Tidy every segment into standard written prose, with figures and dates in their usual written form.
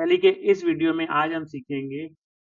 Tally के इस video में आज हम सीखेंगे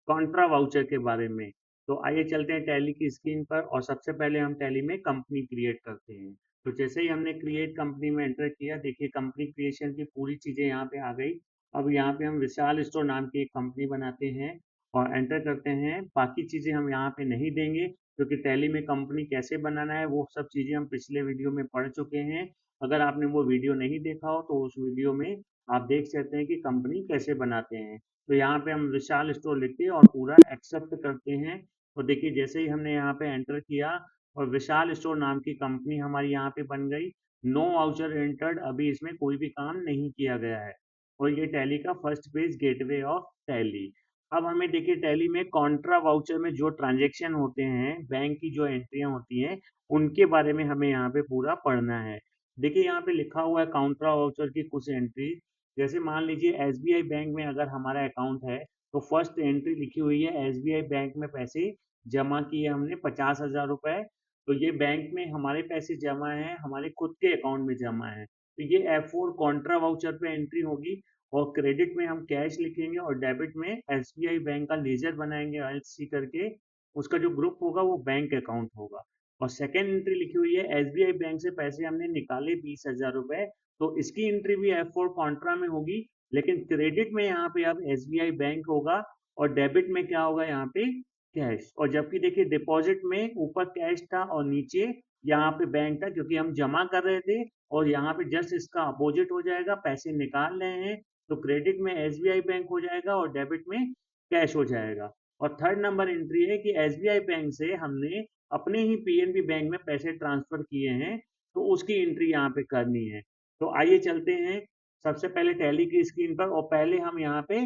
कॉन्ट्रा वाउचर के बारे में। तो आइए चलते हैं टैली की स्क्रीन पर और सबसे पहले हम टैली में कंपनी क्रिएट करते हैं। तो जैसे ही हमने क्रिएट कंपनी में एंटर किया, देखिए कंपनी क्रिएशन की पूरी चीज़ें यहाँ पे आ गई। अब यहाँ पे हम विशाल स्टोर नाम की एक कंपनी बनाते हैं और एंटर करते हैं। बाकी चीज़ें हम यहाँ पे नहीं देंगे क्योंकि टैली में कंपनी कैसे बनाना है वो सब चीज़ें हम पिछले वीडियो में पढ़ चुके हैं। अगर आपने वो वीडियो नहीं देखा हो तो उस वीडियो में आप देख सकते हैं कि कंपनी कैसे बनाते हैं। तो यहाँ पे हम विशाल स्टोर लिखते हैं और पूरा एक्सेप्ट करते हैं। और देखिए जैसे ही हमने यहाँ पे एंटर किया और विशाल स्टोर नाम की कंपनी हमारी यहाँ पे बन गई। नो वाउचर एंटर्ड, अभी इसमें कोई भी काम नहीं किया गया है। और ये टैली का first page gateway of tally. अब हमें देखिए टैली में कॉन्ट्रा वाउचर में जो ट्रांजेक्शन होते हैं, बैंक की जो एंट्रियां होती हैं, उनके बारे में हमें यहाँ पे पूरा पढ़ना है। देखिए यहाँ पे लिखा हुआ है काउंट्रा वाउचर की कुछ एंट्री। जैसे मान लीजिए एसबीआई बैंक में अगर हमारा अकाउंट है तो फर्स्ट एंट्री लिखी हुई है एसबीआई बैंक में पैसे जमा किए हमने 50,000 रुपए। तो ये बैंक में हमारे पैसे जमा है, हमारे खुद के अकाउंट में जमा है, तो ये F4 कॉन्ट्रा वाउचर पे एंट्री होगी। और क्रेडिट में हम कैश लिखेंगे और डेबिट में एसबीआई बैंक का लेजर बनाएंगे एलसी करके। उसका जो ग्रुप होगा वो बैंक अकाउंट होगा। और सेकेंड एंट्री लिखी हुई है एसबीआई बैंक से पैसे हमने निकाले 20,000 रुपए। तो इसकी एंट्री भी F4 कॉन्ट्रा में होगी, लेकिन क्रेडिट में यहाँ पे अब एसबीआई बैंक होगा और डेबिट में क्या होगा यहाँ पे कैश। और जबकि देखिए डिपॉजिट में ऊपर कैश था और नीचे यहाँ पे बैंक था क्योंकि हम जमा कर रहे थे। और यहाँ पे जस्ट इसका अपोजिट हो जाएगा, पैसे निकाल रहे हैं तो क्रेडिट में एसबीआई बैंक हो जाएगा और डेबिट में कैश हो जाएगा। और थर्ड नंबर एंट्री है कि एसबीआई बैंक से हमने अपने ही पीएनबी बैंक में पैसे ट्रांसफर किए हैं, तो उसकी एंट्री यहाँ पे करनी है। तो आइए चलते हैं सबसे पहले टैली की स्क्रीन पर और पहले हम यहाँ पे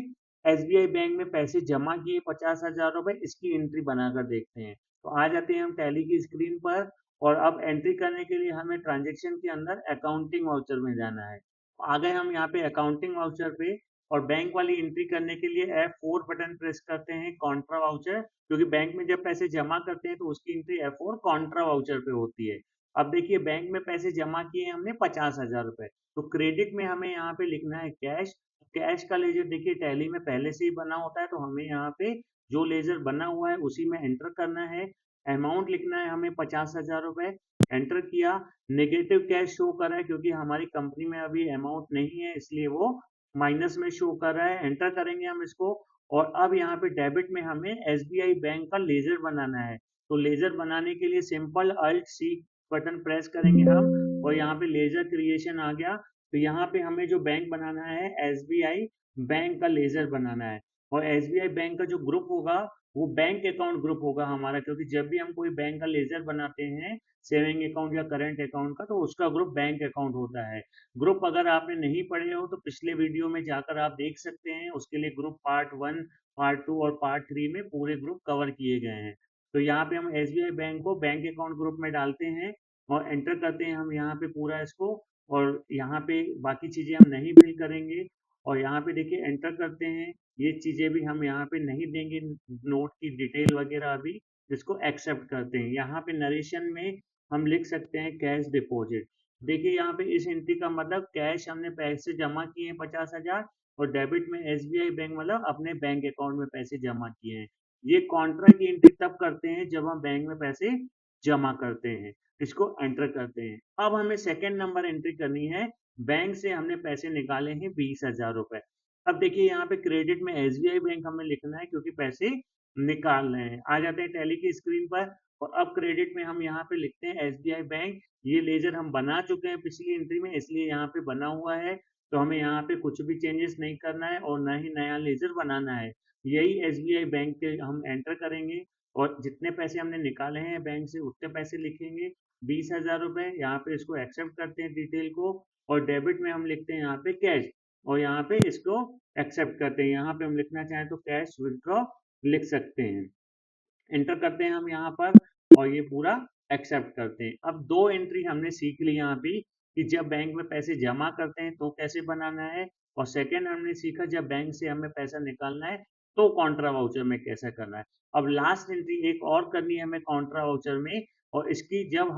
एसबीआई बैंक में पैसे जमा किए 50,000 रुपए, इसकी एंट्री बनाकर देखते हैं। तो आ जाते हैं हम टैली की स्क्रीन पर और अब एंट्री करने के लिए हमें ट्रांजेक्शन के अंदर अकाउंटिंग वाउचर में जाना है। आ गए हम यहाँ पे अकाउंटिंग वाउचर पे और बैंक वाली एंट्री करने के लिए F4 बटन प्रेस करते हैं कॉन्ट्रा वाउचर, क्योंकि बैंक में जब पैसे जमा करते हैं तो उसकी एंट्री F4 कॉन्ट्रा वाउचर पे होती है। अब देखिए बैंक में पैसे जमा किए हमने 50,000 रुपए, तो क्रेडिट में हमें यहाँ पे लिखना है कैश। कैश का लेजर देखिए टैली में पहले से ही बना होता है, तो हमें यहाँ पे जो लेजर बना हुआ है उसी में एंटर करना है। अमाउंट लिखना है हमें 50,000 रुपए, एंटर किया। नेगेटिव कैश शो कर रहा है क्योंकि हमारी कंपनी में अभी अमाउंट नहीं है, इसलिए वो माइनस में शो कर रहा है। एंटर करेंगे हम इसको। और अब यहाँ पे डेबिट में हमें एसबीआई बैंक का लेजर बनाना है। तो लेजर बनाने के लिए simple alt C button press करेंगे हम और यहाँ पे लेजर क्रिएशन आ गया। तो यहाँ पे हमें जो बैंक बनाना है एसबीआई बैंक का लेजर बनाना है। और एसबीआई बैंक का जो ग्रुप होगा वो बैंक अकाउंट ग्रुप होगा हमारा, क्योंकि जब भी हम कोई बैंक का लेजर बनाते हैं सेविंग अकाउंट या करंट अकाउंट का, तो उसका ग्रुप बैंक अकाउंट होता है। ग्रुप अगर आपने नहीं पढ़े हो तो पिछले वीडियो में जाकर आप देख सकते हैं, उसके लिए ग्रुप पार्ट 1, पार्ट 2 और पार्ट 3 में पूरे ग्रुप कवर किए गए हैं। तो यहाँ पे हम एसबीआई बैंक को बैंक अकाउंट ग्रुप में डालते हैं और एंटर करते हैं हम यहाँ पे पूरा इसको। और यहाँ पे बाकी चीज़ें हम नहीं फिल करेंगे। और यहाँ पे देखिए एंटर करते हैं, ये चीज़ें भी हम यहाँ पे नहीं देंगे, नोट की डिटेल वगैरह अभी। इसको एक्सेप्ट करते हैं। यहाँ पे नरेशन में हम लिख सकते हैं कैश डिपॉजिट। देखिए यहाँ पे इस एंट्री का मतलब कैश हमने पैसे जमा किए हैं 50,000 और डेबिट में एसबीआई बैंक मतलब अपने बैंक अकाउंट में पैसे जमा किए हैं। ये कॉन्ट्रा की एंट्री तब करते हैं जब हम बैंक में पैसे जमा करते हैं। इसको एंटर करते हैं। अब हमें सेकंड नंबर एंट्री करनी है, बैंक से हमने पैसे निकाले हैं 20,000 रुपए। अब देखिए यहाँ पे क्रेडिट में एसबीआई बैंक हमें लिखना है क्योंकि पैसे निकाल रहे हैं। आ जाते हैं टैली की स्क्रीन पर और अब क्रेडिट में हम यहाँ पे लिखते हैं एसबीआई बैंक। ये लेजर हम बना चुके हैं पिछली एंट्री में, इसलिए यहाँ पे बना हुआ है। तो हमें यहाँ पे कुछ भी चेंजेस नहीं करना है और न ही नया लेजर बनाना है। यही एसबीआई बैंक के हम एंटर करेंगे और जितने पैसे हमने निकाले हैं बैंक से उतने पैसे लिखेंगे 20,000 रुपए। यहाँ पे इसको एक्सेप्ट करते हैं डिटेल को और डेबिट में हम लिखते हैं यहाँ पे कैश और यहाँ पे इसको एक्सेप्ट करते हैं। यहाँ पे हम लिखना चाहें तो कैश विड्रॉ लिख सकते हैं। एंटर करते हैं हम यहाँ पर और ये पूरा एक्सेप्ट करते हैं। अब दो एंट्री हमने सीख ली यहाँ पे कि जब बैंक में पैसे जमा करते हैं तो कैसे बनाना है, और सेकंड हमने सीखा जब बैंक से हमें पैसा निकालना है तो कॉन्ट्रा वाउचर में कैसे करना है। अब लास्ट एंट्री एक और करनी है हमें कॉन्ट्रा वाउचर में, और इसकी जब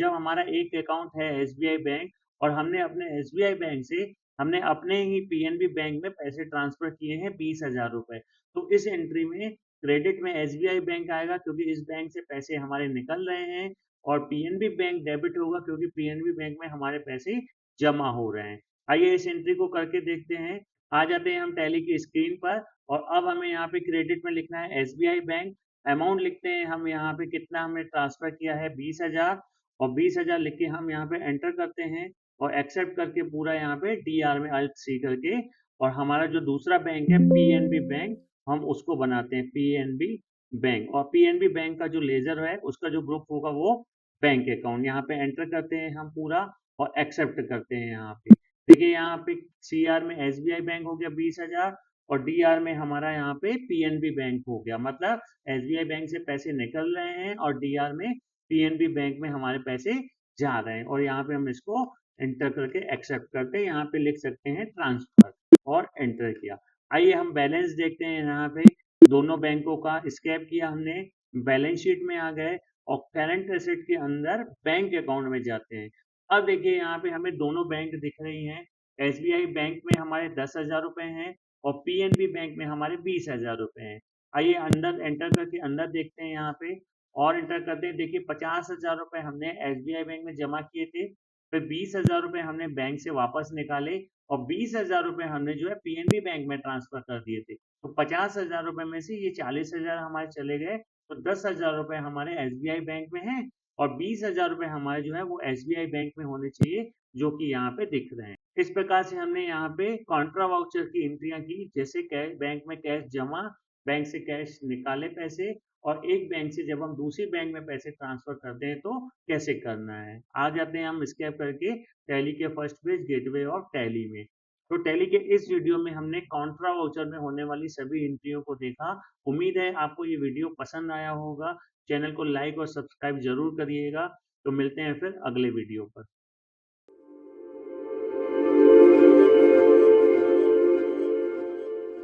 हमारा एक अकाउंट है एसबीआई बैंक और हमने अपने एसबीआई बैंक से हमने अपने ही पीएनबी बैंक में पैसे ट्रांसफर किए हैं 20,000 रुपए। तो इस एंट्री में क्रेडिट में एसबीआई बैंक आएगा क्योंकि इस बैंक से पैसे हमारे निकल रहे हैं, और पीएनबी बैंक डेबिट होगा क्योंकि पीएनबी बैंक में हमारे पैसे जमा हो रहे हैं। आइए इस एंट्री को करके देखते हैं। आ जाते हैं हम टैली की स्क्रीन पर, और अब हमें यहाँ पे क्रेडिट में लिखना है एसबीआई बैंक। अमाउंट लिखते हैं हम यहाँ पे, कितना हमने ट्रांसफर किया है 20,000, और 20,000 लिख के हम यहाँ पे एंटर करते हैं, और एक्सेप्ट करके पूरा यहाँ पे डी आर में अल्ट सी करके, और हमारा जो दूसरा बैंक है पीएनबी बैंक, हम उसको बनाते हैं पीएनबी बैंक, और पीएनबी बैंक का जो लेजर है उसका जो ग्रुप होगा वो बैंक अकाउंट, यहाँ पे एंटर करते हैं हम पूरा, और एक्सेप्ट करते हैं यहाँ पे। देखिए यहाँ पे सी आर में एसबीआई बैंक हो गया 20,000, और डी आर में हमारा यहाँ पे पीएनबी बैंक हो गया, मतलब एसबीआई बैंक से पैसे निकल रहे हैं और डी आर में पीएनबी बैंक में हमारे पैसे जा रहे हैं, और यहाँ पे हम इसको एंटर करके एक्सेप्ट करके यहाँ पे लिख सकते हैं ट्रांसफर, और एंटर किया। आइए हम बैलेंस देखते हैं। यहाँ पे दोनों बैंकों का स्कैप किया हमने, बैलेंस शीट में आ गए, और करंट एसेट के अंदर बैंक अकाउंट में जाते हैं। अब देखिए यहाँ पे हमें दोनों बैंक दिख रही हैं। एसबीआई बैंक में हमारे 10,000 रुपए हैं, और पीएनबी बैंक में हमारे 20,000 रुपए हैं। आइए अंदर एंटर करके अंदर देखते हैं यहाँ पे, और एंटर करते हैं। देखिए 50,000 रुपए हमने एसबीआई बैंक में जमा किए थे, फिर 20,000 रुपए हमने बैंक से वापस निकाले, और 20,000 रुपए हमने जो है पीएनबी बैंक में ट्रांसफर कर दिए थे। तो 50,000 रुपए में से ये 40,000 हमारे चले गए, तो 10,000 रुपए हमारे एसबीआई बैंक में हैं, और 20,000 रुपए हमारे जो है वो एसबीआई बैंक में होने चाहिए, जो कि यहाँ पे दिख रहे हैं। इस प्रकार से हमने यहाँ पे कॉन्ट्रा वाउचर की एंट्रियां की, जैसे कैश बैंक में कैश जमा, बैंक से कैश निकाले पैसे, और एक बैंक से जब हम दूसरी बैंक में पैसे ट्रांसफर करते हैं तो कैसे करना है। आ जाते हैं हम स्केप करके टैली के first page gateway of tally में। तो टैली के इस वीडियो में हमने कॉन्ट्रा वाउचर में होने वाली सभी एंट्रियों को देखा। उम्मीद है आपको ये वीडियो पसंद आया होगा। चैनल को लाइक और सब्सक्राइब जरूर करिएगा। तो मिलते हैं फिर अगले वीडियो पर।